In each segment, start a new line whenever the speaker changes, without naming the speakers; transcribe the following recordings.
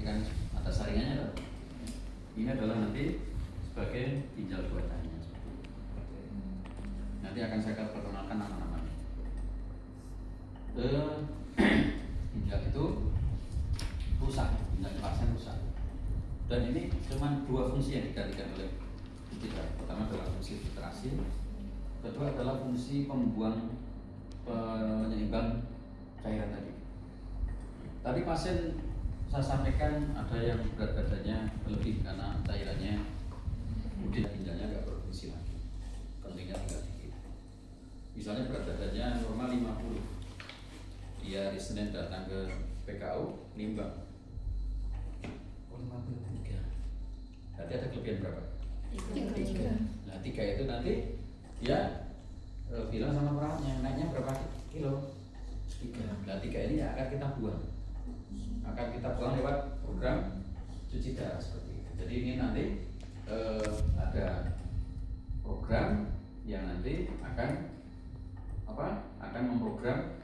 kan ada saringannya loh. Ini adalah nanti sebagai ginjal buatannya. Nanti akan saya perkenalkan nama-namanya. Ginjal itu rusak, ginjal pasien rusak. Dan ini cuma dua fungsi yang digantikan oleh ginjal. Pertama adalah fungsi filtrasi, kedua adalah fungsi pembuang penyeimbang cairan tadi. Tadi pasien saya sampaikan ada yang berat badannya lebih karena cairannya kemudian ginjalnya nggak berfungsi lagi, kencingnya tinggal dikit. Misalnya berat badannya normal 50, dia hari Senin datang ke PKU nimbang 53, nanti ada kelebihan berapa? 3. Nah 3 itu nanti dia bilang sama perawatnya naiknya berapa kilo? 3. Nah 3 ini akan kita buang lewat program cuci darah seperti itu. Jadi ini nanti ada program yang nanti akan memprogram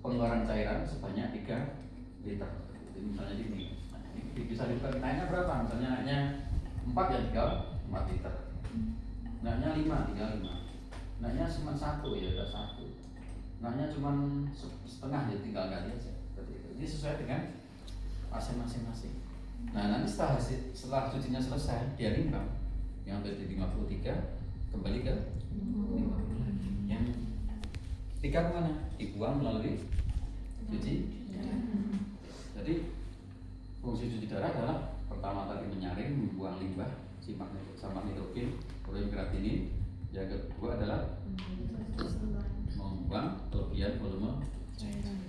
pengeluaran cairan sebanyak 3 liter. Jadi misalnya ini bisa dibuka naiknya berapa? Misalnya naiknya 4 ya tinggal 4 liter. Naiknya 5 tinggal 5. Naiknya cuma 1 ya udah 1. Naiknya cuma setengah ya tinggal ganti aja. Ini sesuai dengan pasien masing-masing. Nah nanti setelah cucinya selesai dia nimbang yang dari 53 kembali ke 50 lagi. Yang 3 kemana? Dibuang melalui cuci. Jadi fungsi cuci darah adalah pertama tadi menyaring, membuang limbah, sama nitrogen, protein kreatinin. Yang kedua adalah membuang kelebihan volume cairan.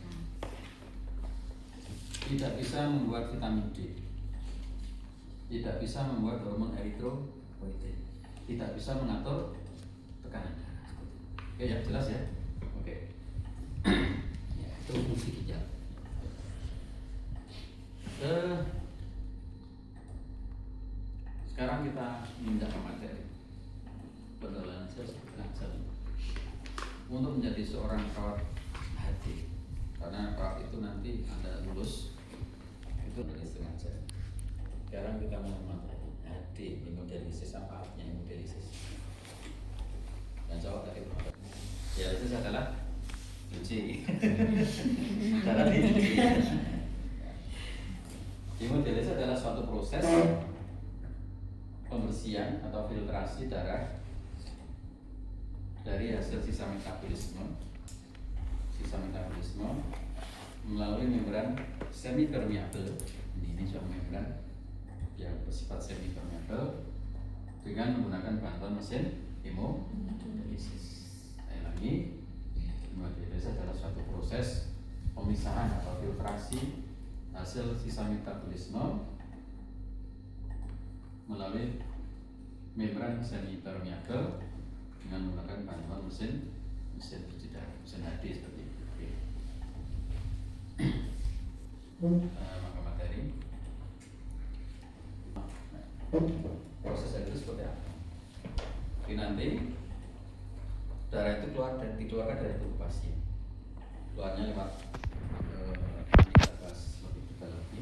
Tidak bisa membuat vitamin D, tidak bisa membuat hormon eritropoietin, tidak bisa mengatur tekanan darah. Oke ya, jelas ya? Oke. Ya, itu fungsi ginjal. Sekarang kita pindah ke materi. Perkenalan saya setengah jam untuk menjadi seorang perawat hati, karena perawat itu nanti Anda lulus itu dari setengah jam. Sekarang kita mau materi hati, hemodialisis. Apa artinya hemodialisis? Dan jawab dari perawat. Ya itu adalah cuci darah dicuci. Hemodialisis adalah suatu proses pembersihan atau filtrasi darah dari hasil sisa metabolisme melalui membran semi permeable. Ini suatu membran yang bersifat semi permeable dengan menggunakan bantuan mesin hemodialisis. Saya lagi, hemodialisis adalah suatu proses pemisahan atau filtrasi hasil sisa metabolisme melalui membran semi permeable dengan menggunakan bantuan mesin cuci darah, mesin HD seperti itu. Maka materi proses itu seperti apa? Jadi nanti darah itu dikeluarkan dari tubuh pasien, keluarnya lewat kita bahas lebih detail lagi.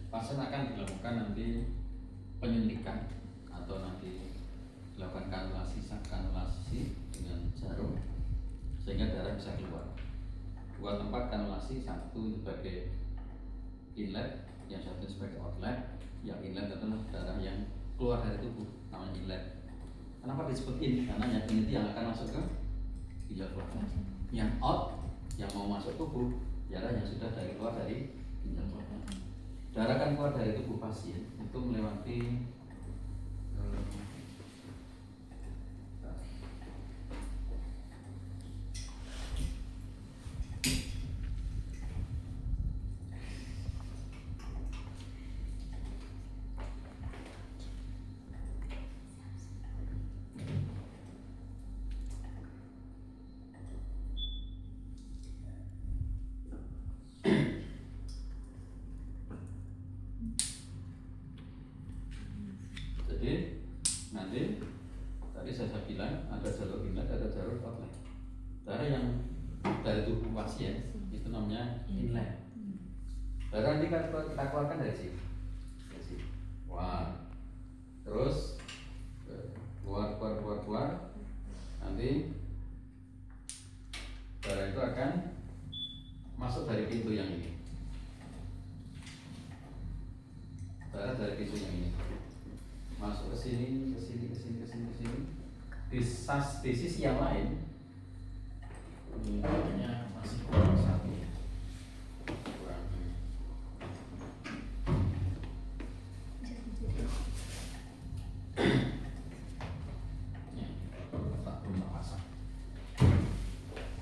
Pasien akan dilakukan nanti penyuntikan atau nanti dilakukan kanulasi dengan jarum sehingga darah bisa keluar. Dua tempat kanulasi, satu sebagai inlet, yang satu sebagai outlet. Yang inlet adalah darah yang keluar dari tubuh, namanya inlet. Kenapa disebut in? Karena yang in itu yang akan masuk ke ginjal buatan. Yang out, yang mau masuk tubuh, darah yang sudah keluar dari ginjal buatan. Darah kan keluar dari tubuh pasien itu melewati nanti tadi saya bilang ada jalur inlet, ada jalur outlet. Darah yang dari tubuh pasien itu namanya inlet. Darah ini kan kita keluarkan dari sini, keluar, terus keluar, nanti darah itu akan masuk dari pintu yang ini, darah dari pintu yang ini masuk ke sini, di sisi yang lain ini masih kurang satu.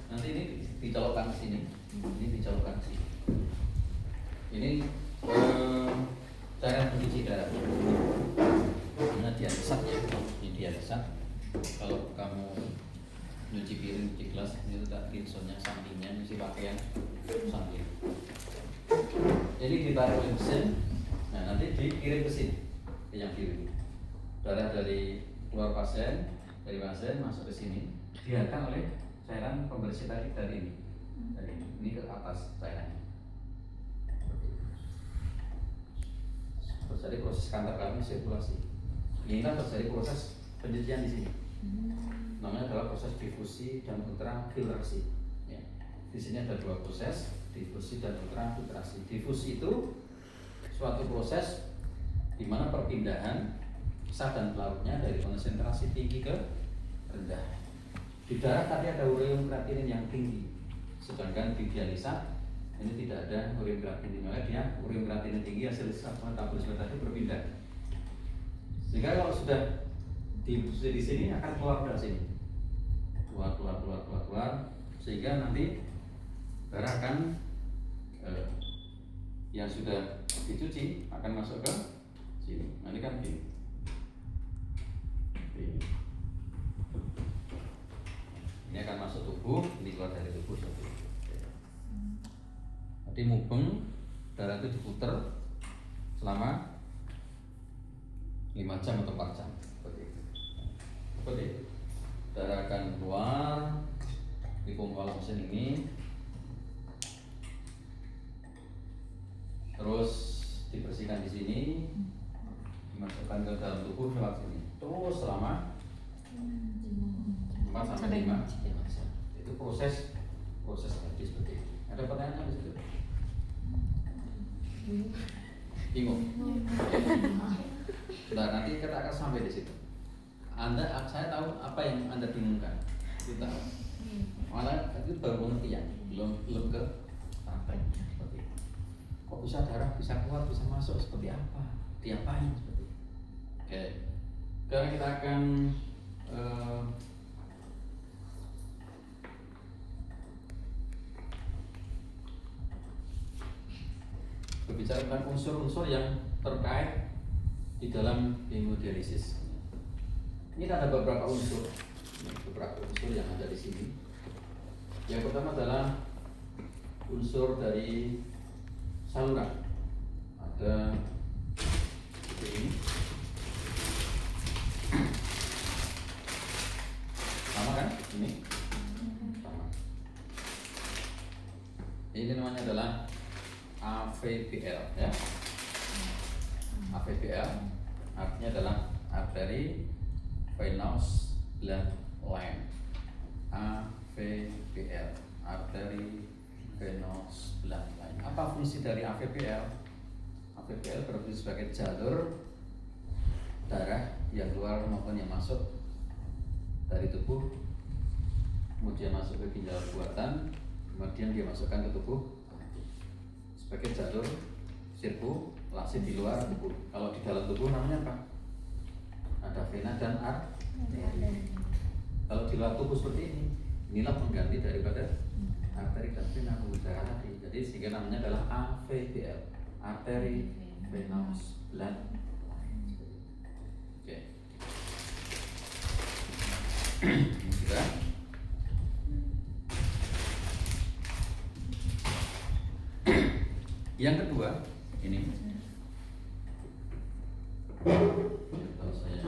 Nanti ini dicolokkan ke sini, ini cara pencuci darah. Karena dialisat ya, ini dialisat. Kalau kamu nyuci piring, nyuci gelas, ini tak pinsonya sampingnya, nyuci pakaian samping. Jadi ditaruh di mesin, nah nanti dikirim ke sini, ke yang kiri. Darah dari keluar pasien, dari pasien masuk ke sini, dihantam oleh cairan pembersih tadi dari ini ke atas cairannya. Terjadi proses kantor kami sirkulasi. Inilah terjadi proses pencucian di sini. Namanya adalah proses difusi dan ultrafiltrasi. Ya. Di sini ada dua proses, difusi dan ultrafiltrasi. Difusi itu suatu proses di mana perpindahan zat dan pelarutnya dari konsentrasi tinggi ke rendah. Di darah tadi ada ureum kreatinin yang tinggi, sedangkan di dialisa ini tidak ada ureum kreatinin. Maka dia ureum kreatinin tinggi hasil metabolisme tadi berpindah. Sehingga kalau sudah di sini akan keluar dari sini, keluar, sehingga nanti darah akan yang sudah dicuci akan masuk ke sini. Nanti kan gini. Ini akan masuk tubuh, ini keluar dari tubuh seperti itu. Nanti mubeng, darah itu diputer selama 5 jam atau 4 jam seperti itu. Darah akan keluar di pompa mesin ini, terus dibersihkan di sini, dimasukkan ke dalam tubuh lewat sini, terus selama 4 sampai 5 jam. Itu proses tadi seperti itu. Ada pertanyaan di situ? Bingung? Nah, nanti kita akan sampai di situ. Saya tahu apa yang Anda bingungkan. Kita malah itu baru pengertian, belum ke praktek seperti itu. Kok bisa darah bisa keluar, bisa masuk seperti apa? Diapain seperti itu? Oke. Sekarang kita akan berbicara tentang unsur-unsur yang terkait di dalam hemodialisis. Ini ada beberapa unsur yang ada di sini. Yang pertama adalah unsur dari saluran. Ada seperti ini. Sama kan? Ini sama. Ini namanya adalah AVBL, ya. AVBL artinya adalah arteri venous blood line. AVBL, arteri venous blood line. Apa fungsi dari AVBL? AVBL berfungsi sebagai jalur darah yang keluar maupun yang masuk dari tubuh, kemudian masuk ke ginjal buatan, kemudian dia masukkan ke tubuh sebagai jalur sirkulasi di luar tubuh. Kalau di dalam tubuh namanya apa? Ada vena dan arteri. Kalau di luar tubuh seperti ini, inilah pengganti daripada arteri dan vena darah tadi. Jadi sehingga namanya adalah AVBL, arteri venous blood. Oke. Kita yang kedua ini kalau saya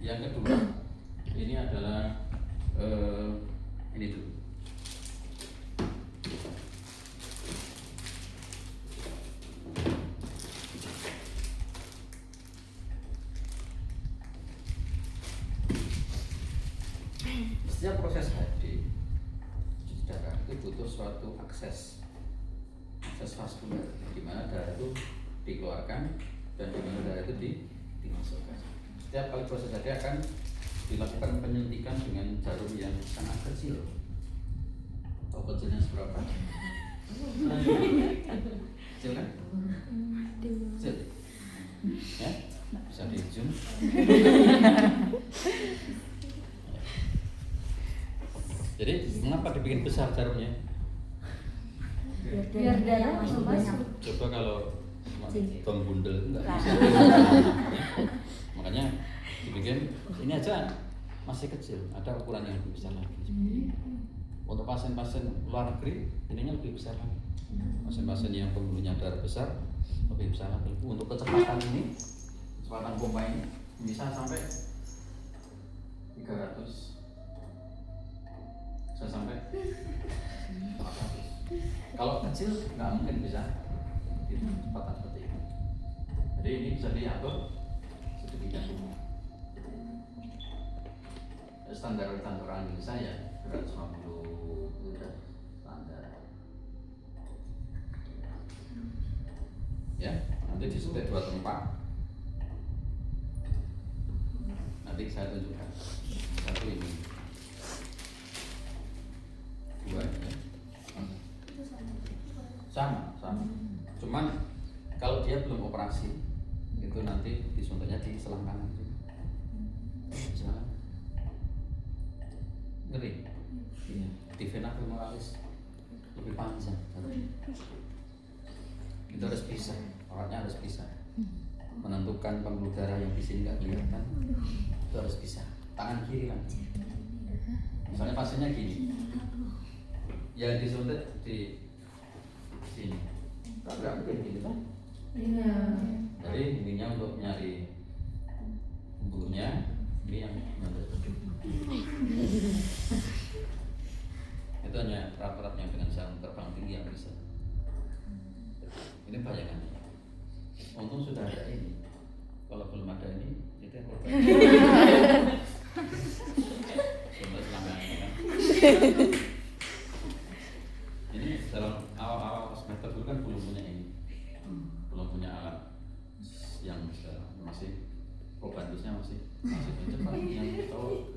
Yang kedua, ini adalah ini dulu. Setiap proses HD cuci darah itu butuh suatu akses vaskuler, di mana darah itu dikeluarkan dan di mana darah itu dimasukkan. Setiap kali proses HD akan dilakukan penyuntikan dengan jarum yang sangat kecil. Tahu kecilnya seberapa? Kecil kan? Kecil. Ya, bisa di zoom. Jadi mengapa dibikin besar jarumnya?
Biar darah masuk banyak.
Coba kalau bang bundel enggak bisa. Makanya dibikin ini aja masih kecil, ada ukuran yang lebih besar lagi. Untuk pasien-pasien luar negeri ininya lebih besar lagi. Pasien-pasien yang pembuluhnya darah besar lebih besar lagi. Untuk kecepatan ini, kecepatan pompa ini bisa sampai 300, bisa sampai 400. Kalau kecil nggak mungkin bisa kecepatan seperti ini. Jadi ini bisa diatur sedemikian rupa. Standar orang Indonesia ya 250 udah standar. Ya, nanti disuntik 2 tempat. Nanti saya tunjukkan. Satu ini, 2 ini. Sama. Cuman kalau dia belum operasi itu nanti disuntiknya di selang kanan. Ngeri. Iya. Di vena femoralis lebih panjang. Itu harus bisa, alatnya harus bisa menentukan pembuluh darah yang di sini nggak kelihatan. Itu harus bisa. Tangan kiri kan. Misalnya pasiennya gini, yang disuntik di sini. Tapi nggak mungkin gini kan?
Iya.
Jadi ininya untuk nyari pembuluhnya, ini yang itu hanya alat-alat yang dengan sarung terbang tinggi yang bisa. Ini bayangannya. Untung sudah ada ini. Kalau belum ada ini, itu yang korban. Sudah selangkangan kan. Ini dalam awal-awal semester dulu kan belum punya ini, belum punya alat yang masih probantusnya masih cepat yang tahu.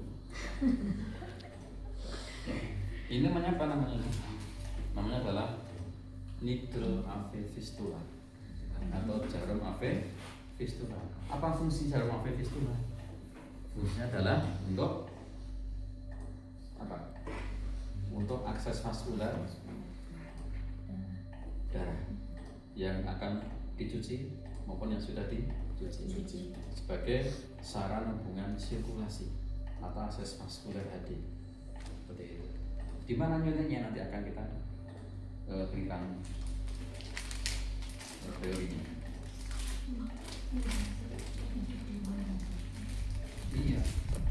Ini namanya apa namanya? Namanya adalah needle AV fistula atau jarum AV fistula. Apa fungsi jarum AV fistula? Fungsinya adalah untuk apa? Untuk akses vaskuler darah yang akan dicuci maupun yang sudah dicuci sebagai sarana hubungan sirkulasi atau akses vaskuler HD. Seperti itu. Di mana nilainya nanti akan kita berikan teorinya. Iya,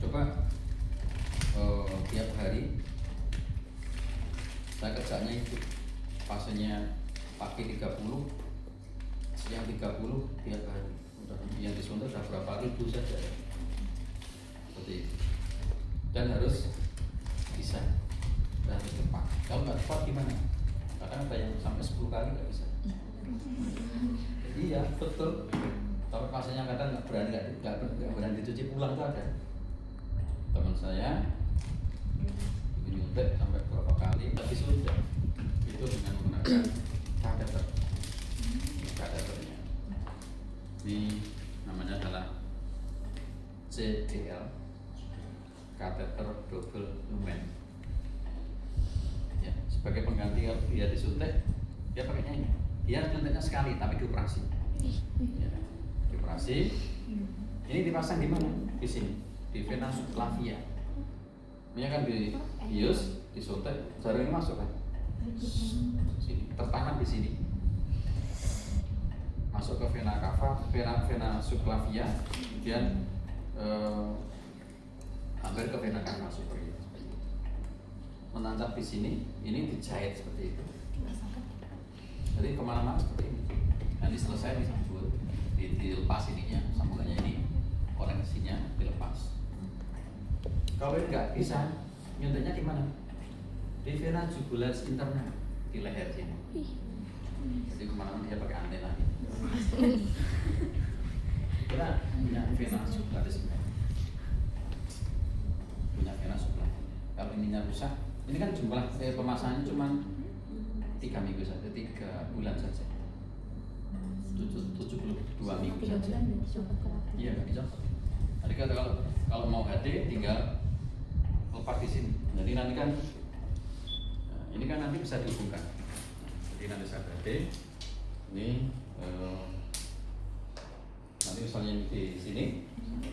coba tiap hari saya kerjanya itu pasiennya pagi 30, siang 30 tiap hari. Udah yang disuntik sudah berapa ribu saja. Seperti itu. Dan harus bisa. Dan harus tepat. Kalau nggak tepat gimana? Kadang ada yang sampai 10 kali nggak bisa. Iya betul. Tapi pasiennya kadang nggak berani dicuci pulang tuh ada. Teman saya nyuntik sampai berapa kali tapi sudah itu dengan menggunakan kateternya. Ini namanya adalah CDL, kateter double lumen. Ya, sebagai pengganti kalau dia disuntik, dia pakainya ini. Dia suntiknya sekali tapi dioperasi. Ya, dioperasi. Ini dipasang di mana? Di sini, di vena subclavia. Ini kan di bius, disuntik, jarum ini masuk kan? Sini, tertanam di sini. Masuk ke vena cava, vena subclavia, kemudian hampir ke vena cava superior. Menancap di sini, ini dijahit seperti itu. Jadi kemana-mana seperti ini. Nanti selesai disambut, dilepas ininya, sambungannya ini, koneksinya dilepas. Kalau ini nggak bisa, nyuntiknya di mana? Di vena jugularis interna, di leher sini. Jadi kemana-mana dia pakai antena. Kita punya vena jugularis interna, punya vena jugularis. Kalau ininya rusak, ini kan jumlah pemasangannya cuma 3 minggu saja, 3 bulan saja. 72 minggu saja. Iya, nggak dicopot. Jadi kalau mau HD tinggal lepas di sini. Jadi nanti kan ini kan nanti bisa dihubungkan. Jadi nanti saya HD ini nanti misalnya di sini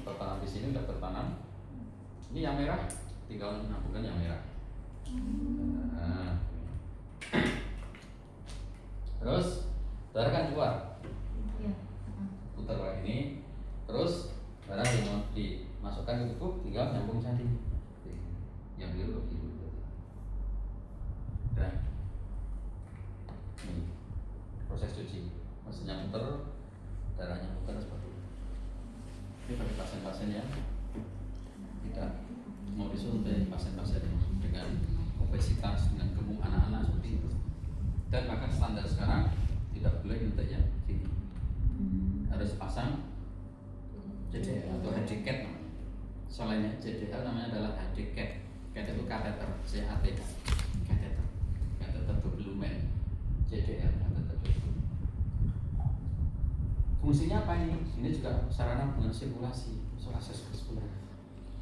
tertanam di sini udah tertanam. Ini yang merah tinggal menghubungkan yang merah. Terus darah kan keluar. Putar kayak ini, terus darah yang mau dimasukkan ke tubuh tinggal nyambung tadi. Yang biru ke biru. Dan ini proses cuci, mesinnya muter, darahnya muter seperti ini. Ini bagi pasien-pasien yang tidak mau disuntik, pasien-pasien dengan obesitas, dengan gemuk anak-anak seperti itu. Dan bahkan standar sekarang tidak boleh nyuntik yang sini, harus pasang CDL atau HDCAT namanya. Selainnya CDL namanya adalah HDCAT. CAT itu kateter, CAT, kateter double lumen. CDL, kateter double. Fungsinya apa ini? Ini juga sarana hubungan sirkulasi, isolasi vaskular.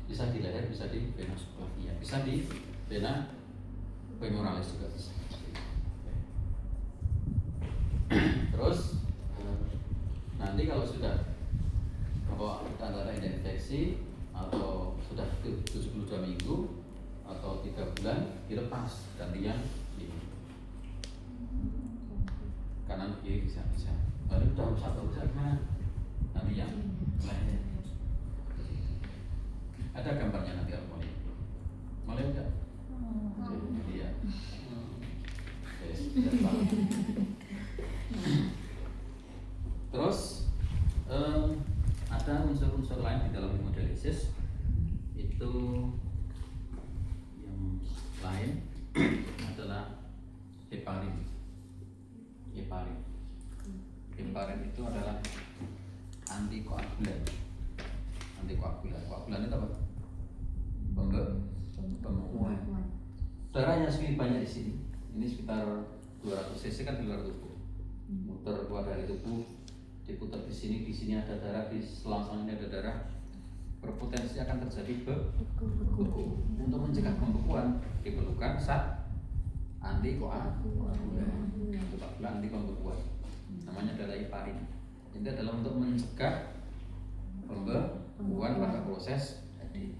Bisa di leher, bisa di vena subclavia, bisa di vena femoralis juga bisa. Terus nanti kalau sudah bahwa tanda infeksi atau sudah 72 minggu atau 3 bulan dilepas gantian ini kanan kiri bisa. Lalu udah satu bisa gimana? Nanti yang lainnya ada gambarnya nanti kalau mulai udah. Iya. Terus ada unsur-unsur lain di dalam hemodialisis itu yang lain adalah heparin. Heparin itu adalah antikoagulan. Koagulan itu apa? Pembekuan. Darahnya segini banyak di sini. Ini sekitar 200 cc kan di luar tubuh. Muter keluar dari tubuh, diputar di sini ada darah, di selang-selang ini ada darah. Berpotensi akan terjadi beku. Untuk mencegah pembekuan diperlukan zat antikoagulan. Anti pembekuan. Namanya adalah heparin. Ini adalah untuk mencegah pembekuan pada proses HD.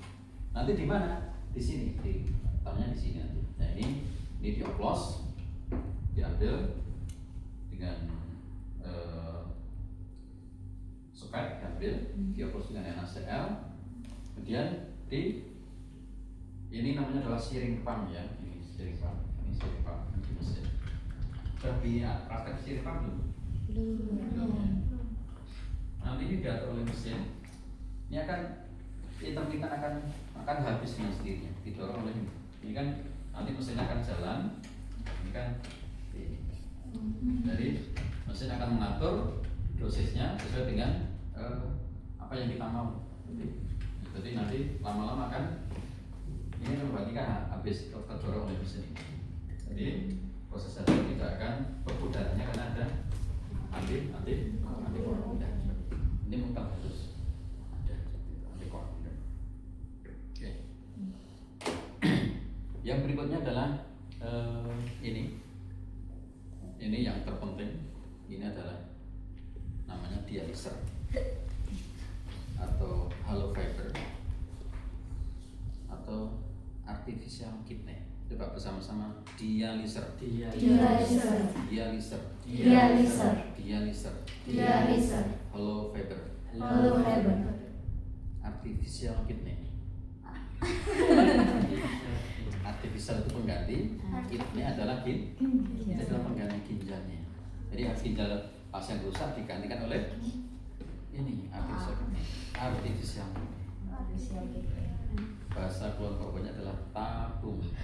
Nanti di mana? Di sini. Tamnya di sini nanti. Nah ini dioplos, diambil dengan soket, diambil, dioplos dengan NaCl, kemudian ini namanya adalah searing pump ya, ini searing pump di mesin. Tapi ya, praktek searing pump belum. Nanti ini diatur oleh mesin, ini akan intermittent akan habis dengan sendirinya, didorong oleh ini kan nanti mesinnya akan jalan, ini kan ini. Jadi mesin akan mengatur dosisnya sesuai dengan apa yang kita mau. Jadi nanti lama-lama kan ini kan berarti kan habis terdorong oleh mesin ini. Jadi proses jadwal tidak akan beku darahnya karena ada antikoagulan. Ini mutlak harus ada antikoagulan. Oke. Yang berikutnya adalah ini yang terpenting. Ini adalah namanya dialiser atau hollow fiber atau artificial kidney. Coba bersama-sama dialiser. Hollow fiber. Artificial kidney. Artificial itu pengganti, ini adalah ini adalah pengganti ginjalnya. Jadi ginjal pasien rusak digantikan oleh ini artificial. Bahasa kelompoknya adalah tabung. Ya.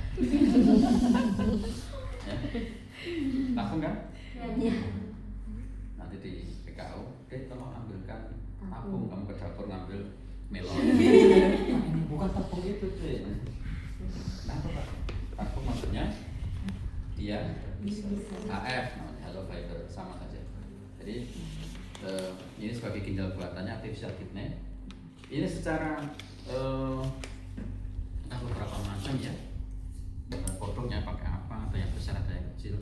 Tabung kan?
Iya.
Nanti di PKO, tolong ambilkan tabung, kamu ke dapur ngambil melon. Ini bukan tabung itu, deh. Kenapa Pak? Tabung maksudnya dia HF, namanya hollow fiber, sama saja. Jadi ini sebagai ginjal buatannya artificial kidney. Ini secara ada beberapa macam ya. Produknya pakai apa? Ada yang besar, ada yang kecil.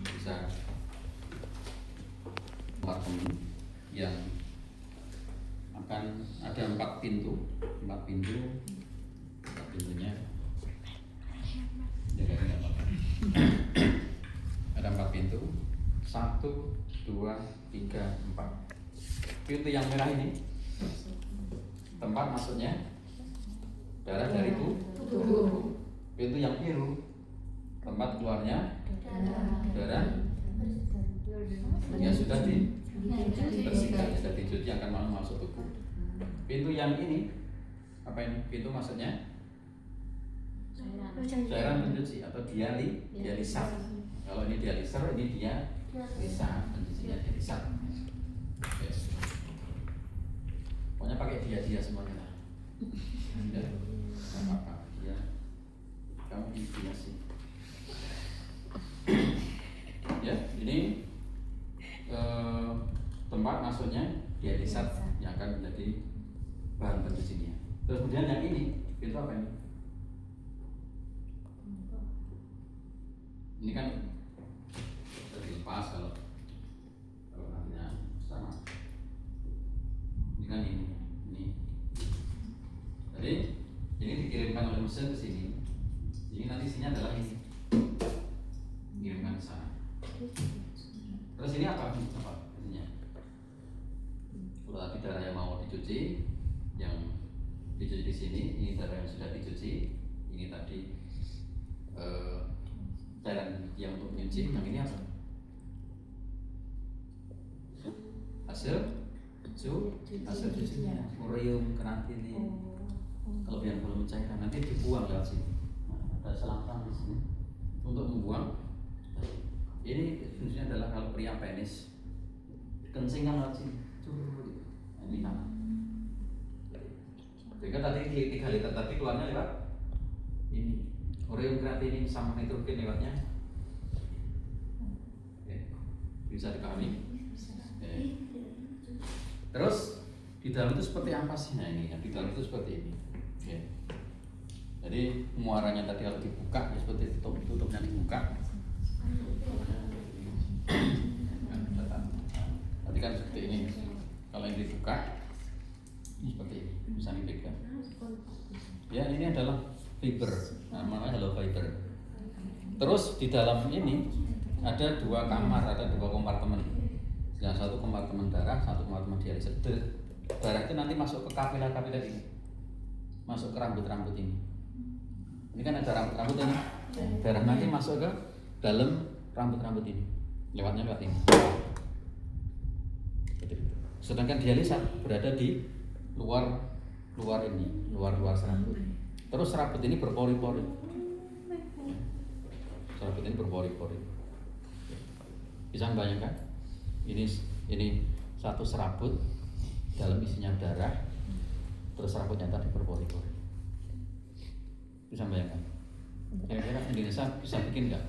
Bisa kompartemen yang akan ada 4 pintu, 4 pintunya. Jaga tidak apa-apa. Ada 4 pintu. 1, 2, 3, 4. Pintu yang merah ini tempat masuknya darah dari tubuh. Pintu yang biru tempat keluarnya darah yang sudah dibersihkan, sudah dicuci akan masuk tubuh. Pintu yang ini apa ini? Pintu maksudnya cairan pencuci atau dialisa. Kalau ini dialiser, ini dialisa, pencucinya dialisa. Oke. Pokoknya pakai dia semuanya lah. Ya, nggak apa-apa. Ya, kamu dia sih. Ya, ini tempat masuknya dialisa yang akan menjadi bahan pencucinya. Terus kemudian yang ini, itu apa ini? Ini kan terlepas kalau nantinya sama. Ini kan ini. Jadi ini dikirimkan oleh mesin ke sini. Jadi nanti isinya adalah ini. Dikirimkan ke sana. Terus ini apa isinya? Kalau tadi darah yang mau dicuci, yang dicuci di sini, ini darah yang sudah dicuci, ini tadi cairan yang untuk menyuci, yang ini apa? Hasil cucinya, ureum, keratin ini. Kalau yang belum cairan nanti dibuang lewat sini. Nah, ada selang-selang di sini untuk membuang. Ini fungsinya adalah kalau pria penis kencingkan lewat sini. Ini kan. Jika tadi 3 liter tadi keluarnya lewat ini. Ureum kreatinin sama nitrogen lewatnya. Oke. Bisa dipahami? Oke. Terus di dalam itu seperti apa sih? Nah ini, di dalam itu seperti ini. Oke. Jadi muaranya tadi kalau dibuka ya seperti tutupnya dibuka. Tadi kan seperti ini. Kalau yang dibuka seperti ini, bisa dipegang. Ya ini adalah fiber, namanya hollow fiber. Terus di dalam ini ada 2 kamar, ada 2 kompartemen. Yang satu kompartemen darah, satu kompartemen dialiser. Darah itu nanti masuk ke kapiler-kapiler ini, masuk ke rambut-rambut ini. Ini kan ada rambut-rambut ini. Darah nanti masuk ke dalam rambut-rambut ini, lewatnya lewat ini. Sedangkan dialisa berada di luar ini, luar serabut. Terus serabut ini berpori-pori. Serabut ini berpori-pori. Bisa membayangkan? Ini satu serabut dalam isinya darah, terus serabutnya tadi berpori-pori. Bisa membayangkan? Kira-kira Indonesia bisa bikin nggak?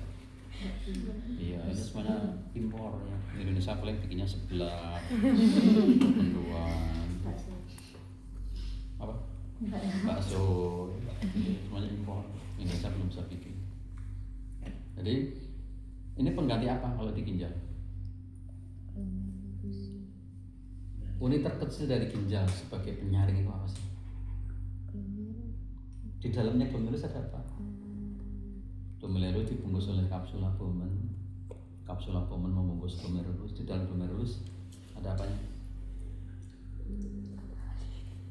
Iya, ini semuanya impor ya. Indonesia paling bikinnya sebelah, mendoan, apa? Bakso, semuanya impor. Indonesia belum bisa bikin. Jadi ini pengganti apa kalau di ginjal? Unit terkecil dari ginjal sebagai penyaring itu apa sih? Di dalamnya glomerulus ada apa? Glomerulus dibungkus oleh kapsul abdomen. Kapsul abdomen membungkus glomerulus. Di dalam glomerulus ada apanya?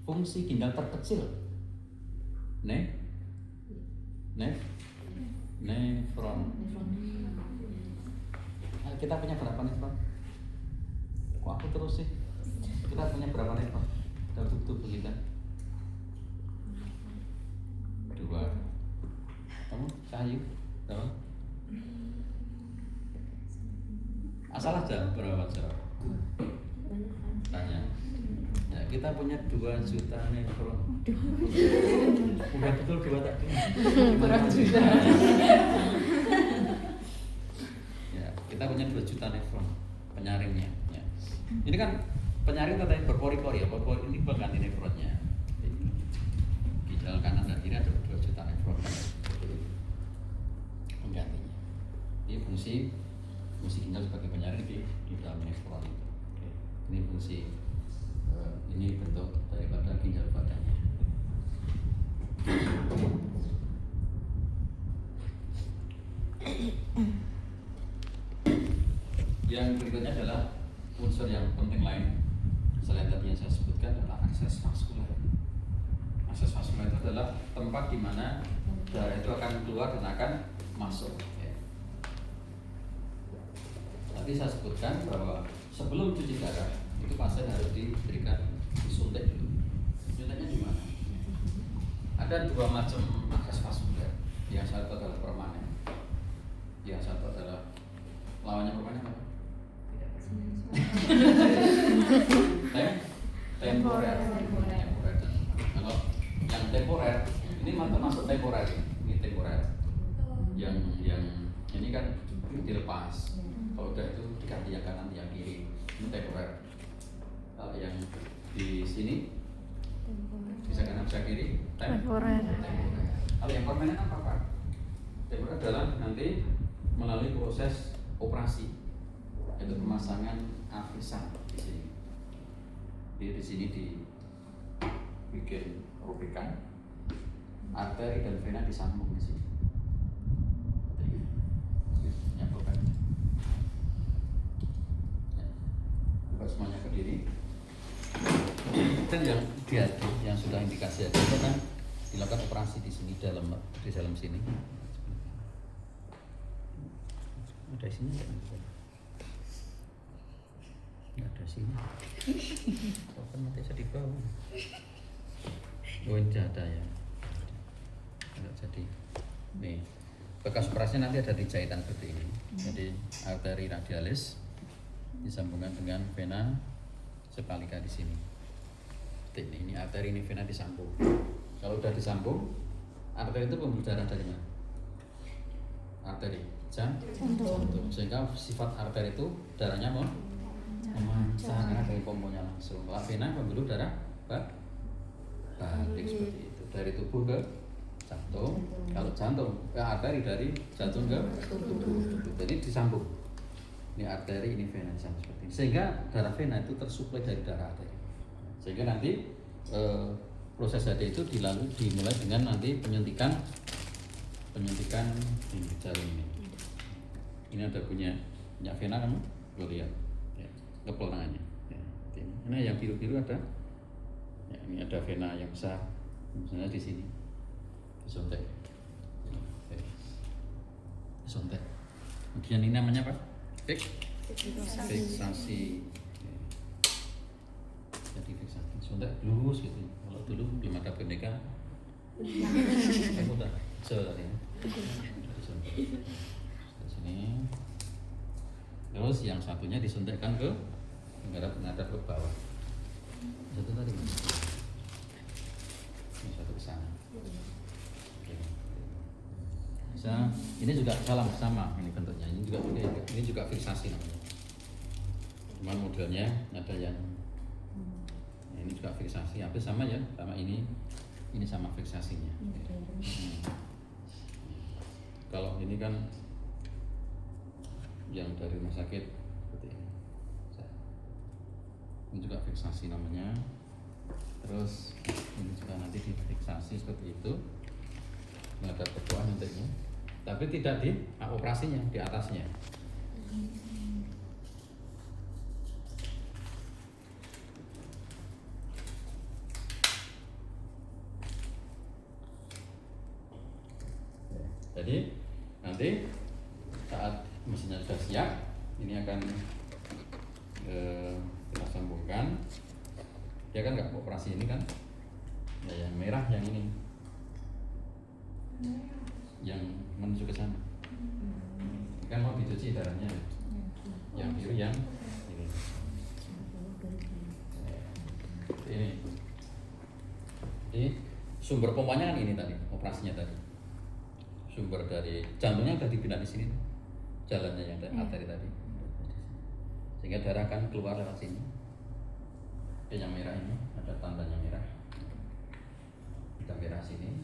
fungsi ginjal terkecil. Nefron. Kita punya berapa nefron? Kok aku terus sih? Kita punya berapa nefron dalam tubuh kita? 2. Kamu Cahayu? Berapa? Asal aja berapa jawab? Tanya. Ya, kita punya 2 juta nefron. Udah betul 2 tadi.
2 juta.
Ya, kita punya 2 juta nefron penyaringnya. Ya. Ini kan penyaring tadi berpori-pori ya, berpori ini pengganti nefronnya. Ginjal kanan dan kiri ada 2 juta nefron penggantinya. Ini fungsi ginjal sebagai penyaring di dalam nefron itu. Oke. Ini fungsi ini bentuk daripada ginjal badannya. Yang berikutnya adalah unsur yang penting lain selain tadi yang saya sebutkan adalah akses vaskuler. Akses vaskuler itu adalah tempat di mana darah itu akan keluar dan akan masuk. Ya. Tadi saya sebutkan bahwa sebelum cuci darah itu pasien harus diberikan disuntik dulu. Suntiknya di mana? Ada 2 macam akses vaskuler. Yang satu adalah permanen, yang satu adalah lawannya permanen apa? Temporer. Kalau yang temporer ini masuk temporer, ini temporer. Yang ini kan dilepas. Kalau udah itu diganti yang kanan, yang kiri. Ini temporer. Kalau yang di sini bisa kanan bisa kiri. Temporer. Kalau yang permanen apa Pak? Temporer adalah nanti melalui proses operasi yaitu pemasangan avisan di sini. Di sini dibikin rubikan, arteri dan vena disambung di sini. Nyambungkan. Buka semuanya ke diri. Dan yang sudah indikasi itu kan dilakukan operasi di sini di dalam sini. Ada sini nggak ada sini. Kan nanti saya di bawah. Oh ini ada ya. Nggak jadi. Nih bekas operasinya nanti ada di jahitan seperti ini. Jadi arteri radialis disambungkan dengan vena sepalika di sini. Ini arteri, ini vena disambung. Kalau udah disambung, arteri itu pembuluh darah dari mana? Arteri jantung. Sehingga sifat arteri itu darahnya memancar karena dari pomponya langsung. Kalau vena pembuluh darah balik seperti itu dari tubuh ke jantung. Kalau jantung ke arteri dari jantung ke tubuh. Jadi disambung. Ini arteri, ini vena disambung seperti ini. Sehingga darah vena itu tersuplai dari darah arteri. Sehingga nanti proses tadi itu dimulai dengan nanti penyuntikan ini jarum ini. Ini ada punya vena kamu, lo lihat, ya, kepel tangannya. Ya, ini yang biru-biru ada, ya, ini ada vena yang besar, misalnya di sini, disuntik. Kemudian ini namanya apa? Fiksasi. Jadi fiksasi, suntik lurus gitu. Kalau dulu belum ada boneka, kamu udah tadi. Sini. Terus yang satunya disuntikkan ke menghadap ke bawah. Satu tadi. Ini satu ke sana. Bisa. Ini juga sama ini bentuknya. Ini juga fiksasi namanya. Cuman modelnya ada yang ini juga fiksasi, hampir sama ya, sama ini sama fiksasinya. Kalau ini kan yang dari rumah sakit seperti ini. Ini juga fiksasi namanya. Terus ini juga nanti difiksasi seperti itu. Menghadap ke bawah nantinya. Tapi tidak di operasinya, di atasnya. Nanti saat mesinnya sudah siap, ini akan kita sambungkan. Dia kan nggak operasi ini kan? Ya, yang merah yang ini, yang menuju ke sana. Kan mau dicuci darahnya. Yang biru yang ini. Jadi sumber pompanya kan ini tadi, operasinya tadi. Sumber dari jantungnya sudah dipindah di sini, jalannya yang arteri tadi. Sehingga darah akan keluar lewat sini. Yang merah ini ada tandanya merah. Kita merah sini,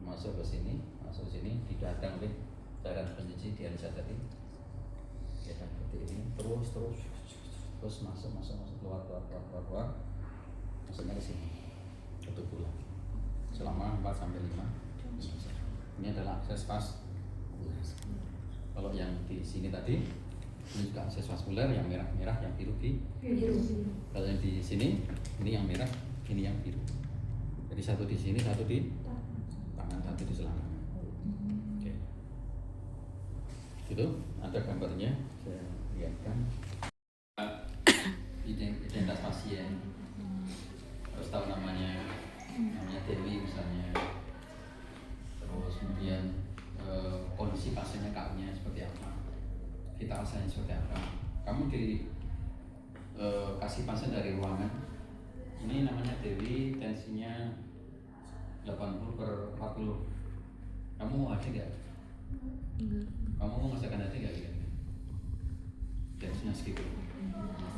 masuk ke sini, masuk sini, didadang oleh cairan pencuci dialisa tadi. Ya kan seperti ini, terus masuk keluar, masuknya ke sini, ke tubuh lagi selama 4 sampai 5. Ini adalah akses vaskuler. Kalau yang di sini tadi ini juga akses vaskuler, yang merah, yang biru. Kalau yang di sini ini yang merah, ini yang biru. Jadi satu di sini, satu di tangan, satu di selangkah. Oke. Itu ada gambarnya, saya lihatkan. Identitas pasien, harus tahu namanya Dewi misalnya. Terus kemudian kondisi pasiennya, kaknya seperti apa, vitalitasnya seperti apa. Kamu kasih pasien dari ruangan. Ini namanya Dewi, tensinya 80/40. Kamu mau HD nggak? Kamu mau masakan HD nggak? Tensinya segitu.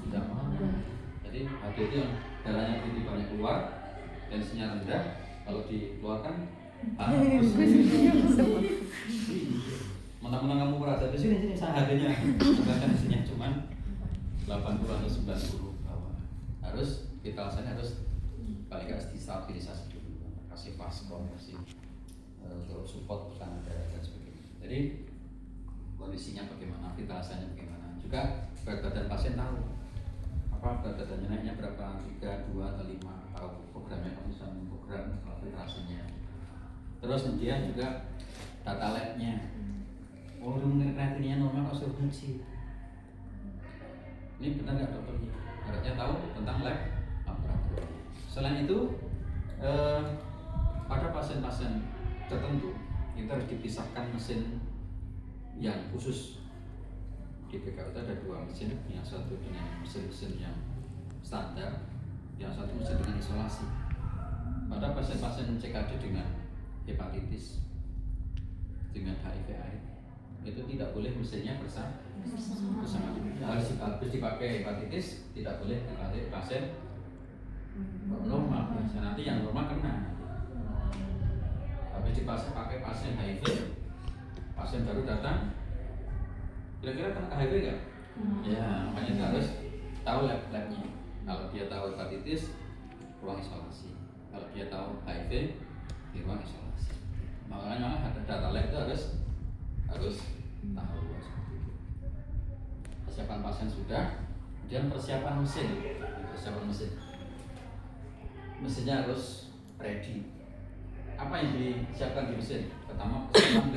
Tidak mau. Jadi HD itu yang darahnya tinggi banyak keluar, tensinya rendah. Kalau dikeluarkan, mentang-mentang kamu merasa di sini saya HD-nya, tensinya cuma 80 atau 90 bawah. Harus vitalitasnya harus paling nggak distabilisasi dulu, kasih vaskon, kasih untuk support tekanan darah dan sebagainya. Jadi kondisinya bagaimana, vitalitasnya bagaimana. Juga berat badan pasien tahu apa berat badannya naiknya berapa, 3, 2 atau 5, tahu programnya, kamu bisa memprogram filtrasinya. Terus kemudian juga data labnya. Oh, mungkin kreatinnya normal, kok suruh nyuci. Ini benar nggak dokternya? Harusnya tahu tentang lab laboratorium. Selain itu, pada pasien-pasien tertentu itu harus dipisahkan mesin yang khusus. Di PKU itu ada 2 mesin, yang satu dengan mesin-mesin yang standar, yang satu mesin dengan isolasi. Pada pasien-pasien CKD dengan hepatitis, dengan HIV/AIDS, itu tidak boleh mesinnya bersama. Harus dipakai hepatitis, tidak boleh dipakai pasien normal. Nanti yang normal kena. Habis dipakai pasien HIV, pasien baru datang, kira-kira kena HIV nggak? Ya, makanya dia harus tahu lab-labnya. Kalau dia tahu hepatitis, ruang isolasi. Kalau dia tahu HIV, di ruang isolasi. Makanya ada data lab itu harus tahu seperti itu. Persiapan pasien sudah, kemudian persiapan mesin. Mesinnya harus ready. Apa yang disiapkan di mesin? Pertama, persiapan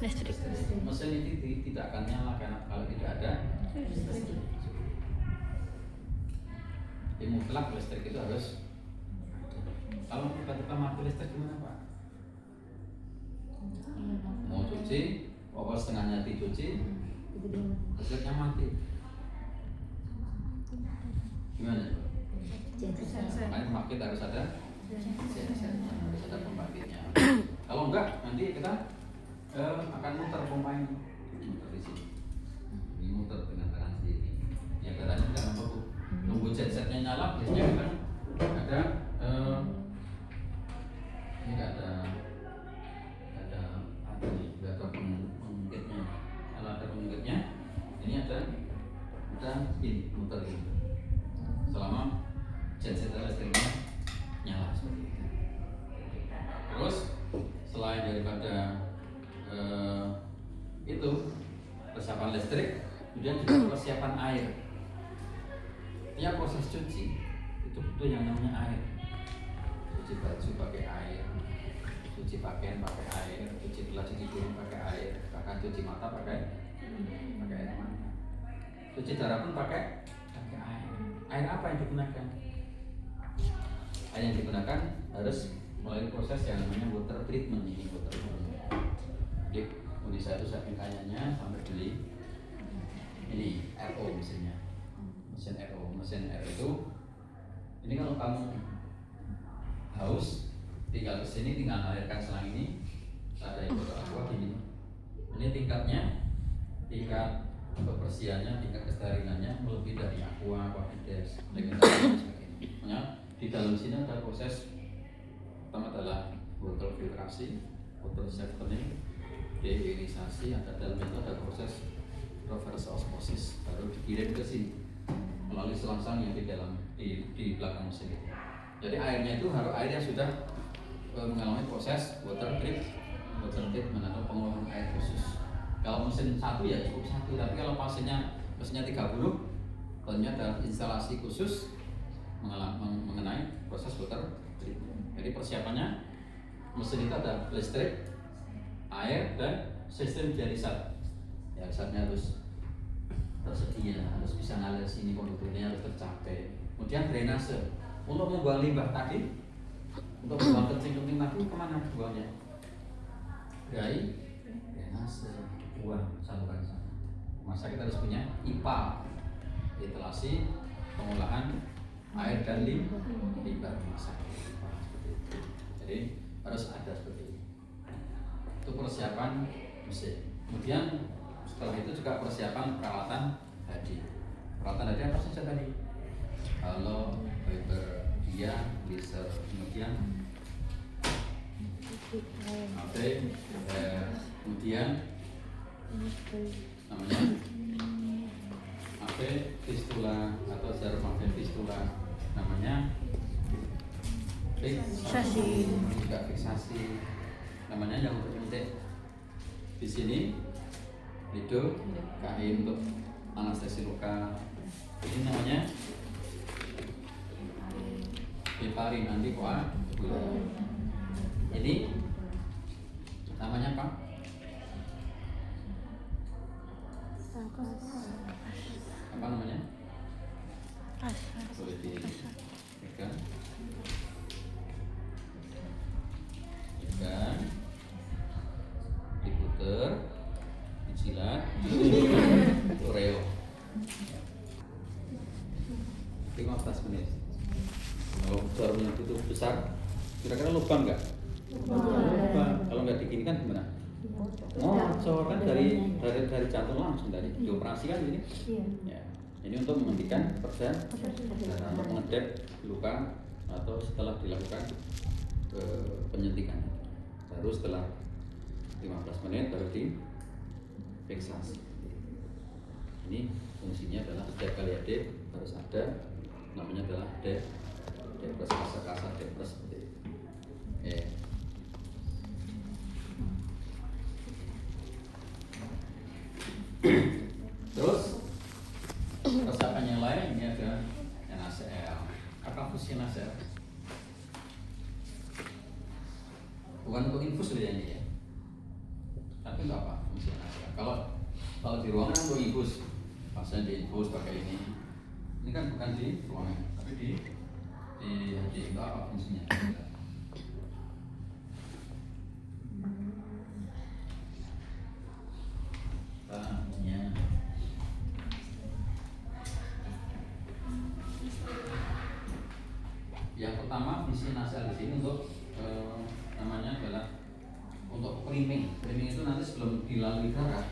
listrik. Mesin ini tidak akan nyala karena kalau tidak ada listrik. Di mutlak listrik itu harus. Kalau tiba-tiba mati listrik gimana Pak? Mau cuci, setengahnya dicuci, listriknya mati. Gimana Pak? Makanya pembangkit harus ada gensernya, harus ada pembangkitnya. Kalau enggak, nanti kita akan muter pompa ini, muter di sini. Ini muter dengan tangan sendiri. Ya darahnya tidak membeku. Nunggu gensetnya nyala, biasanya kan ada ini nggak ada pengungkitnya. Kalau ada pengungkitnya, ini ada ini muter ini. Selama genset listriknya nyala seperti itu. Terus selain daripada itu persiapan listrik, kemudian juga persiapan air. Tiap proses cuci itu butuh yang namanya air. Cuci baju pakai air, cuci pakaian pakai air, cuci cuci piring pakai air, bahkan cuci mata pakai air mata. Cuci darah pun pakai air. Air apa yang digunakan? Air yang digunakan harus melalui proses yang namanya water treatment ini water treatment. Jadi Indonesia itu saking kayanya sampai beli ini RO mesin RO. Mesin RO itu ini kalau kamu haus tinggal kesini tinggal mengalirkan selang ini ada yang botol aqua diminum. Ini tingkat kebersihannya, tingkat kesterilannya melebihi dari aqua, Fides, legendaris dan sebagainya. Di dalam sini ada proses pertama adalah botol filtrasi, botol softening, deionisasi. Ada dalam itu ada proses reverse osmosis, baru dikirim ke sini melalui selang-selang yang di belakang mesin itu. Jadi airnya itu harus air yang sudah mengalami proses water treatment atau pengolahan air khusus. Kalau mesin satu ya cukup satu, tapi kalau mesinnya 30, tentunya ada instalasi khusus mengenai proses water treatment. Jadi persiapannya mesin itu ada listrik, air, dan sistem dialisat. Dialisatnya harus tersedia, harus bisa ngalir sini, konduktornya harus tercapai. Kemudian drainase untuk membuang limbah tadi, untuk membuang kencing-kencing tadi kemana buangnya? Dari drainase, buang saluran sana. Masa kita harus punya IPA, instalasi pengolahan air dan limbah masa. Jadi harus ada seperti ini. Itu persiapan mesin. Kemudian setelah itu juga persiapan peralatan hadi. Peralatan hadi apa saja tadi? Halo, Viper, dia, laser, kemudian kemudian namanya fistula atau jarum fistula, namanya fiksasi, juga fiksasi, namanya yang untuk nyuntik di sini lido, kain untuk anestesi luka, ini namanya heparin antikoagulan. Ini namanya apa? Apa namanya? Boleh dipegang, diputer, dijilat, Oreo. 15 menit. Kalau jarumnya itu besar, kira-kira lubang nggak? Lubang. Kalau nggak digini kan gimana? Ngocor kan dari jantung langsung dari dioperasi kan ini. Ya. Ini untuk menghentikan perjalanan, untuk mengedep luka atau setelah dilakukan penyuntikan. Baru setelah 15 menit baru difiksasi. Ini fungsinya adalah setiap kali ada harus ada, namanya adalah depres, kasar depres seperti itu. Terus persiapan yang lain ini ada NaCl. Apa fungsi NaCl? Bukan untuk infus ya ini ya. Tapi itu apa fungsi NaCl? Kalau di ruangan kan untuk infus, pasien diinfus pakai ini. Ini kan bukan di ruangan, tapi di itu apa fungsinya? Yang pertama fungsi NaCl di sini untuk namanya adalah untuk priming. Priming itu nanti sebelum dilalui darah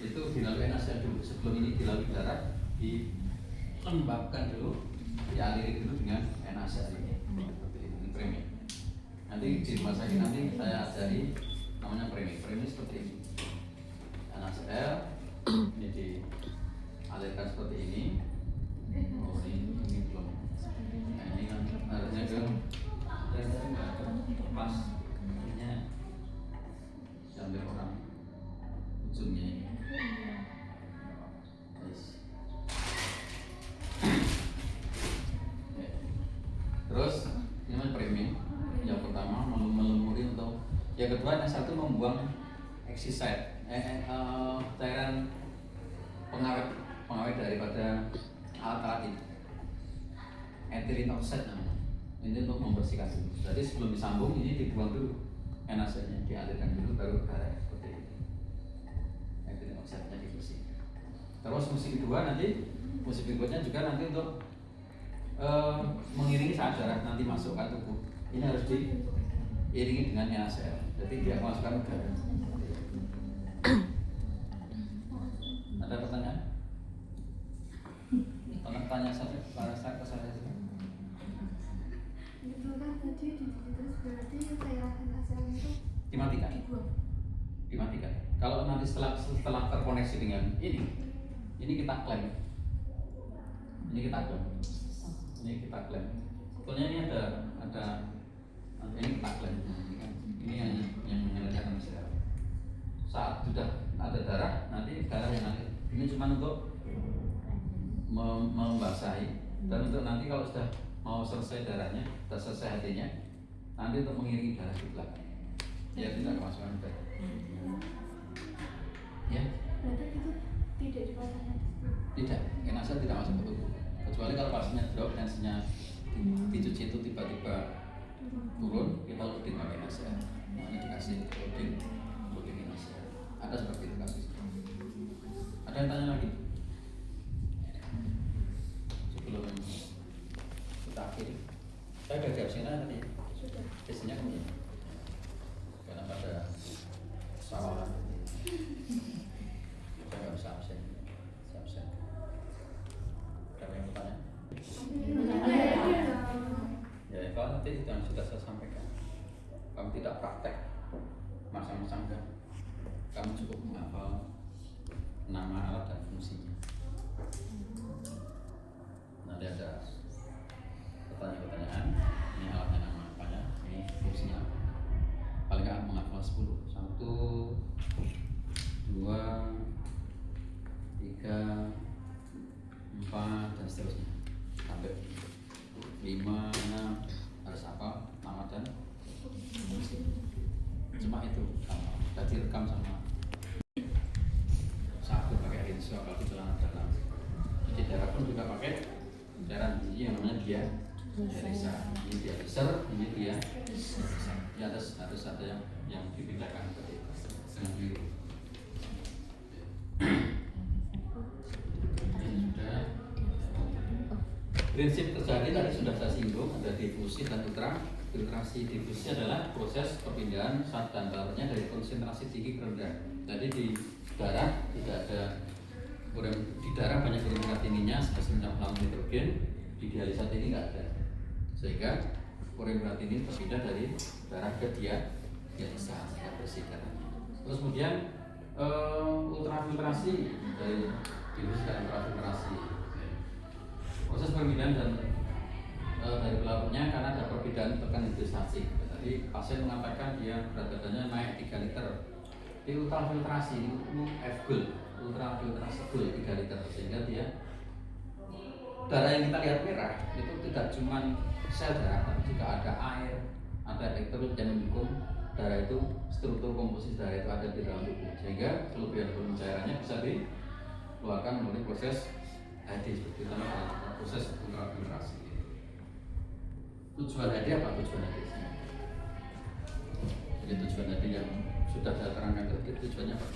itu dilalui NaCl dulu. Sebelum ini dilalui darah dilembabkan dulu, dialiri dulu dengan NaCl ini. Ini priming. Nanti di rumah sakit nanti saya ajari namanya priming. Priming seperti ini. NaCl ini dialirkan seperti ini. Oh ini belum. Nah ini kan harusnya pas ini sambil orang ujungnya ini. Terus ini priming. Yang pertama melumuri untuk Yang kedua, yang satu membuang exisite, cairan pengawet daripada alat-alat ini. Ethylene oxide namanya. Ini untuk membersihkan dulu. Jadi sebelum disambung ini dibuang dulu, NaCl-nya dialirkan dulu baru darah seperti ini. Ethylene oxide-nya dibersihkan. Terus fungsi kedua nanti, fungsi berikutnya juga nanti untuk mengiringi saat darah nanti masuk ke tubuh. Ini harus diiringi dengan NaCl. Jadi dia masukkan udara. Ada pertanyaan? Tanya saja, ke saya.
Itu kan tadi terus berarti cairan NaCl itu
Dimatikan.
dibuang.
Dimatikan. Kalau nanti setelah terkoneksi dengan ini kita klaim. Ini kita klaim. Sebetulnya ini ada ini kita klaim. Ini yang menyelesaikan masalah. Saat sudah ada darah, nanti darah yang nanti ini cuma untuk membasahi dan untuk nanti kalau sudah mau selesai darahnya, sudah selesai hatinya, nanti untuk mengiringi darah di belakang. Ya tidak kemasukan darah. Ya.
Berarti itu tidak dipasangkan di situ.
Tidak, NaCl tidak masuk ke tubuh. Kecuali kalau pasiennya drop tensinya dicuci itu tiba-tiba turun, kita loading pakai NaCl. Makanya dikasih loading NaCl. Ada seperti itu kasus. Ada yang tanya lagi? Sebelum kita akhiri, saya udah di absen tadi.
Sudah.
Biasanya kemudian karena pada sawalan saya nggak bisa absen. Ada yang bertanya? Ya, kalau nanti itu yang sudah saya sampaikan, kamu tidak praktek masang-masang enggak, kamu cukup menghafal nama alat dan fungsinya. Nanti ada pertanyaan-pertanyaan, ini alatnya nama apanya, ini fungsinya apa. Paling nggak menghafal 10, 1, 2, 3, 4 dan seterusnya sampai 5, 6 harus apa nama dan fungsi. Cuma itu sudah direkam sama sabun pakai rinso kalau di celana dalam. Cuci darah pun juga pakai cairan biji yang namanya dialisa. Ini dialiser, ini dia di atas harus ada yang dipindahkan ke dengan biru. Prinsip terjadi tadi sudah saya singgung, ada difusi dan filtrasi. Difusi adalah proses perpindahan zat dan larutnya dari konsentrasi tinggi ke rendah. Jadi di darah tidak ada di darah banyak urin tingginya seperti mencampur nitrogen, di dialisa ini nggak ada, sehingga urin ini terpindah dari darah ke dialisa sehingga bersih darahnya. Terus kemudian ultrafiltrasi dari difusi dan ultrafiltrasi. Proses perpindahan dan dari pelarutnya karena ada perbedaan tekan hidrostatik. Tadi pasien mengatakan dia berat badannya naik 3 liter. Di ultrafiltrasi ini F-goal, ultrafiltrasi goal 3 liter, sehingga dia darah yang kita lihat merah itu tidak cuma sel darah, tapi juga ada air, ada elektrolit yang mendukung darah itu, struktur komposisi darah itu ada di dalam tubuh, sehingga kelebihan volume cairannya bisa dikeluarkan melalui proses tadi seperti itu, proses ultrafiltrasi. Tujuan tadi apa tujuan tadi? Jadi tujuan tadi yang sudah saya terangkan tadi tujuannya apa?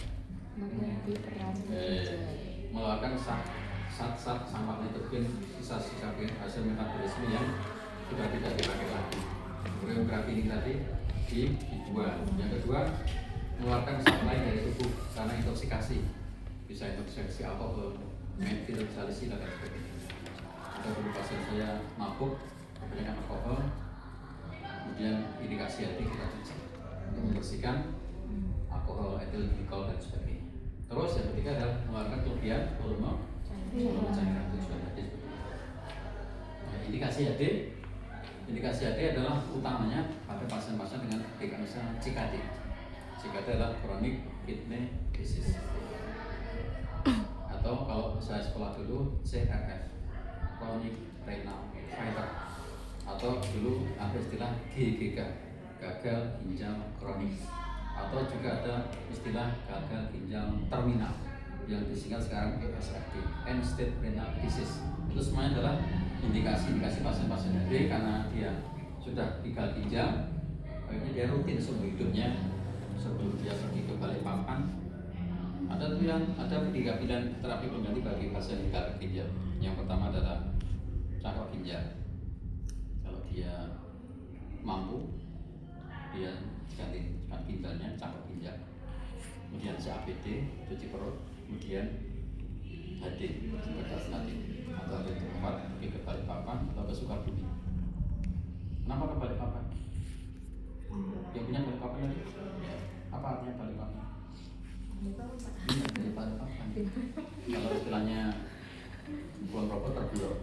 Mengganti peran
Mengeluarkan zat-zat sampah nitrogen, sisa-sisa hasil metabolisme yang sudah tidak dipakai lagi. Ureografi ini tadi dibuang. Yang kedua, mengeluarkan zat lain dari tubuh karena intoksikasi, bisa intoksikasi alkohol, metil, salisi dan sebagainya. Ada beberapa pasien saya mabuk, kebanyakan alkohol, kemudian indikasi hati kita cek untuk membersihkan alkohol, etil glikol dan sebagainya. Terus yang ketiga adalah mengeluarkan kelebihan volume cairan tujuan hati seperti itu. Nah, indikasi hati adalah utamanya pada pasien-pasien dengan diagnosa CKD. CKD adalah chronic kidney disease. Atau kalau saya sekolah dulu CRF, chronic renal failure, atau dulu ada istilah GGK, gagal ginjal kronis, atau juga ada istilah gagal ginjal terminal yang disingkat sekarang ESRD, end stage renal disease. Itu semuanya adalah indikasi-indikasi pasien-pasien HB karena dia sudah gagal ginjal, akhirnya dia rutin seumur hidupnya sebelum dia pergi ke Balikpapan. Ada tiga pilihan terapi pengganti bagi pasien gagal ginjal. Yang pertama adalah cangkok ginjal. Kalau dia mampu, dia ganti ginjalnya cangkok ginjal. Kemudian CABD, cuci perut, kemudian HD sebagai alternatif, atau ada tempat pergi ke Balikpapan atau ke Sukabumi. Kenapa ke Balikpapan? Yang punya Balikpapan tadi? Ya. Apa artinya Balikpapan? Iya, dari Balikpapan. Kalau istilahnya buang rokok terblok.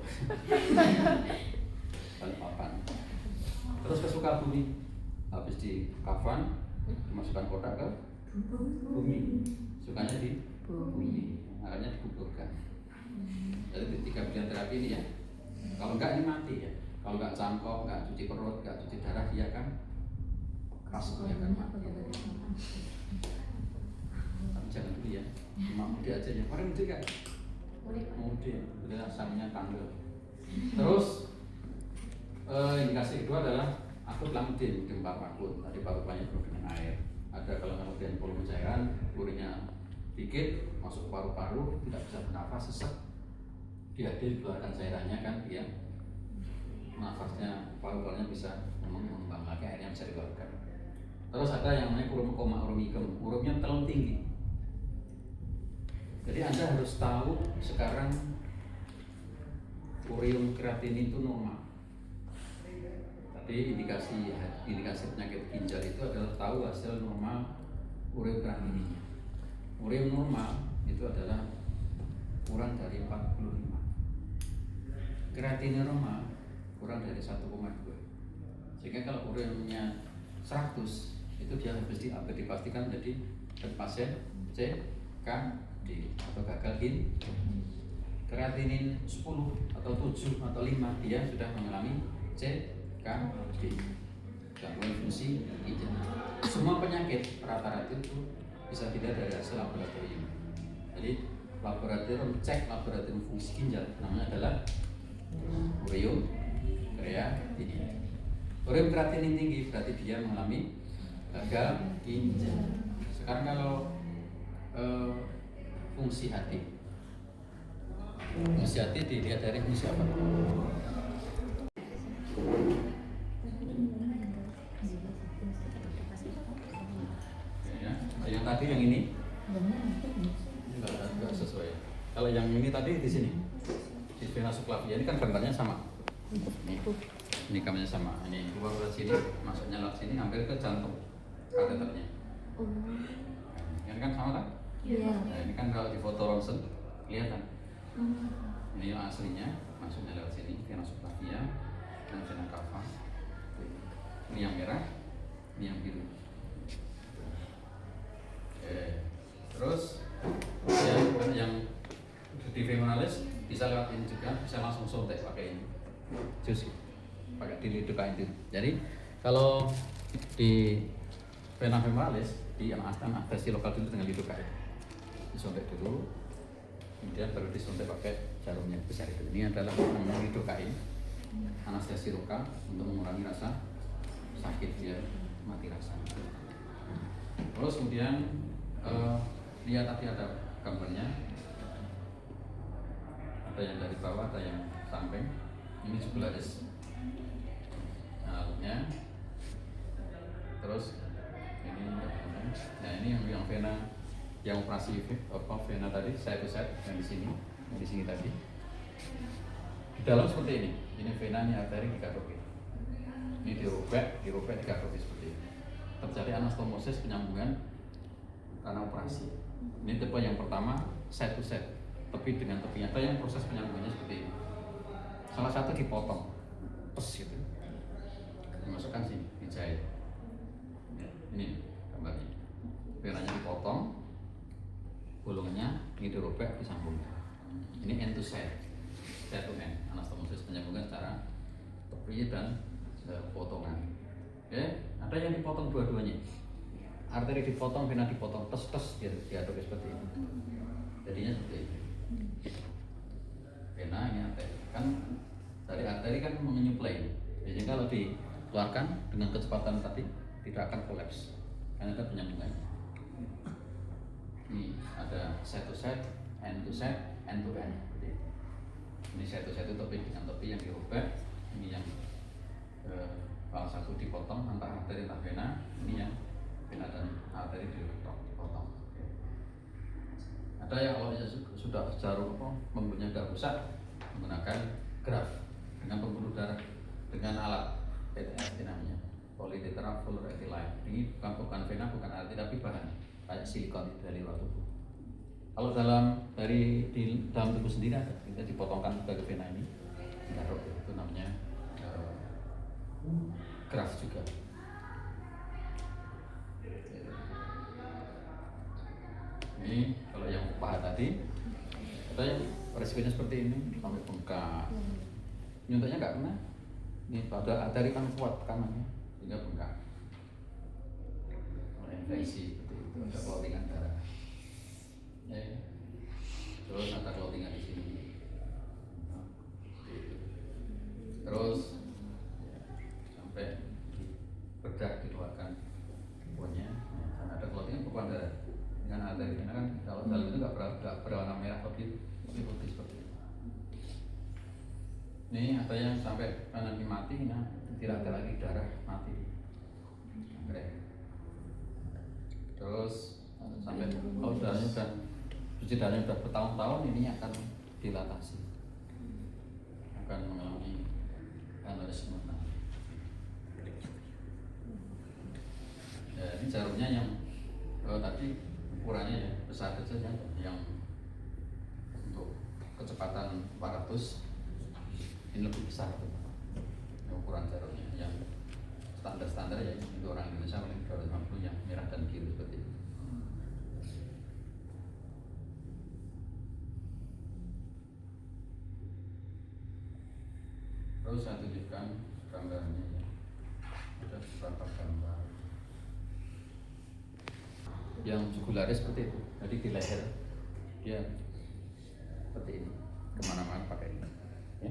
Balikpapan. Terus ke Sukabumi, habis di kafan dimasukkan kotak ke bumi, sukanya di bumi, akhirnya dikuburkan. Jadi tiga pilihan terapi ini ya. Kalau enggak ini mati ya. Kalau enggak cangkok, enggak cuci perut, enggak cuci darah, dia kan kasih ya kan mati. Tapi jangan dulu ya, cuma mudik aja ya. Kemarin mudik kan? Mudik, udah asamnya tanggal. Terus indikasi kedua adalah akut lamudin, gempa akut. Tadi paru-parunya penuh dengan air. Ada kalau kemudian volume cairan, urinnya dikit, masuk paru-paru, tidak bisa bernafas, sesak, diadil keluarkan cairannya kan dia nafasnya, paru-parunya bisa mengembang lagi, airnya bisa dikeluarkan. Terus ada yang namanya koma urumicum, urumnya terlalu tinggi. Jadi Anda harus tahu sekarang urium kreatinin itu normal. Tadi indikasi penyakit ginjal itu adalah tahu hasil normal urium kreatinin. Urium normal itu adalah kurang dari 45. Kreatinin normal kurang dari 1,2. Sehingga kalau uriumnya 100 itu dia harus dipastikan menjadi pasien CKD atau gagal ginjal. Kreatinin 10 atau 7 atau 5 dia sudah mengalami CKD, gangguan fungsi ginjal. Semua penyakit rata-rata itu bisa dilihat dari hasil laboratorium. Jadi laboratorium cek laboratorium fungsi ginjal namanya adalah urium kreatinin. Urium kreatinin tinggi berarti dia mengalami gagal ginjal. Sekarang kalau fungsi hati dilihat dari fungsi apa? Ya, yang tadi yang ini enggak sesuai. Kalau yang ini tadi di sini di vena subclavia ini kan gambarnya sama. Ini gambarnya sama. Ini keluar dari sini, masuknya lewat sini, hampir ke jantung kateternya. Ini kan sama kan?
Iya.
Nah, ini kan kalau di foto ronsen kelihatan. Ini yang aslinya, masuknya lewat sini, vena subclavia dan vena cava. Ini yang merah, ini yang biru. Terus yang di femoralis bisa lewat ini juga, bisa langsung suntik pakai ini. Jus, pakai dilidukain itu. Jadi kalau di vena femoralis di anestesi lokal dulu dengan lidokain, disuntik dulu, kemudian baru disuntik pakai jarumnya besar itu. Ini adalah namanya lidokain, anestesi lokal untuk mengurangi rasa sakit dia mati rasa. Terus kemudian lihat tadi ada gambarnya, ada yang dari bawah, ada yang samping. Ini jugularis, alurnya. Terus ini, nah ini yang vena, yang operasi vena tadi, side to side yang di sini tadi. Di dalam seperti ini. Ini vena, ini arteri digaroki. Ini dirobek digaroki seperti ini. Terjadi anastomosis, penyambungan karena operasi. Ini tipe yang pertama side to side, tepi dengan tepinya. Ada yang proses penyambungannya seperti ini. Salah satu dipotong, pes gitu, dimasukkan sini, dijahit. Ya, ini gambarnya. Venanya dipotong, bolongannya ini dirobek, disambung. Ini end to side to end, anastomosis penyambungan secara tepi dan potongan. Oke, ada yang dipotong dua-duanya. Arteri dipotong, vena dipotong, tes dia diaduk seperti ini. Jadinya seperti ini. Vena ini arteri. Kan dari arteri kan menyuplai. Jadi kalau dikeluarkan dengan kecepatan tadi tidak akan kolaps. Karena ada penyambungannya. Ini ada side to side, end to side, end to end. Ini side to side itu topi dengan topi yang dirobek. Ini yang salah satu dipotong antara arteri dan vena. Ini yang vena dan arteri dipotong. Ada yang kalau sudah jarum pembuluhnya sudah rusak menggunakan graf dengan pembuluh darah dengan alat PTFE namanya polytetra fluoroethylene. Ini bukan vena, bukan arteri tapi bahan kayak silikon dari luar tubuh. Kalau di dalam tubuh sendiri ada, kita dipotongkan sebagai vena ini ditaruh, itu namanya graf juga. Ini kalau yang paha tadi, ada yang resikonya seperti ini sampai bengkak. Nyuntiknya nggak kena. Ini pada arteri kan kuat kanannya sehingga bengkak. Oleh infeksi seperti itu ada clottingan darah. Terus ada clottingan di sini. Terus sampai bedak dikeluarkan pokoknya. Karena ada clottingan bukan darah. Dengan arteri karena kan kalau dalam itu nggak berwarna merah tapi putih seperti itu. Ini ada yang sampai nanti mati, nah tidak ada lagi darah mati. Terus sampai kalau darahnya sudah cuci darahnya sudah bertahun-tahun, ini akan dilatasi, akan mengalami aneurisma. Ya, ini jarumnya yang tadi ukurannya ya besar kecil yang untuk kecepatan 400 ini lebih besar tuh ukuran jarumnya yang standar ya itu orang Indonesia paling 250 yang merah dan biru seperti itu. Terus saya tunjukkan gambarnya ya. Ada beberapa gambar yang jugularis seperti itu, jadi di leher dia seperti ini, kemana-mana pakai ini ya.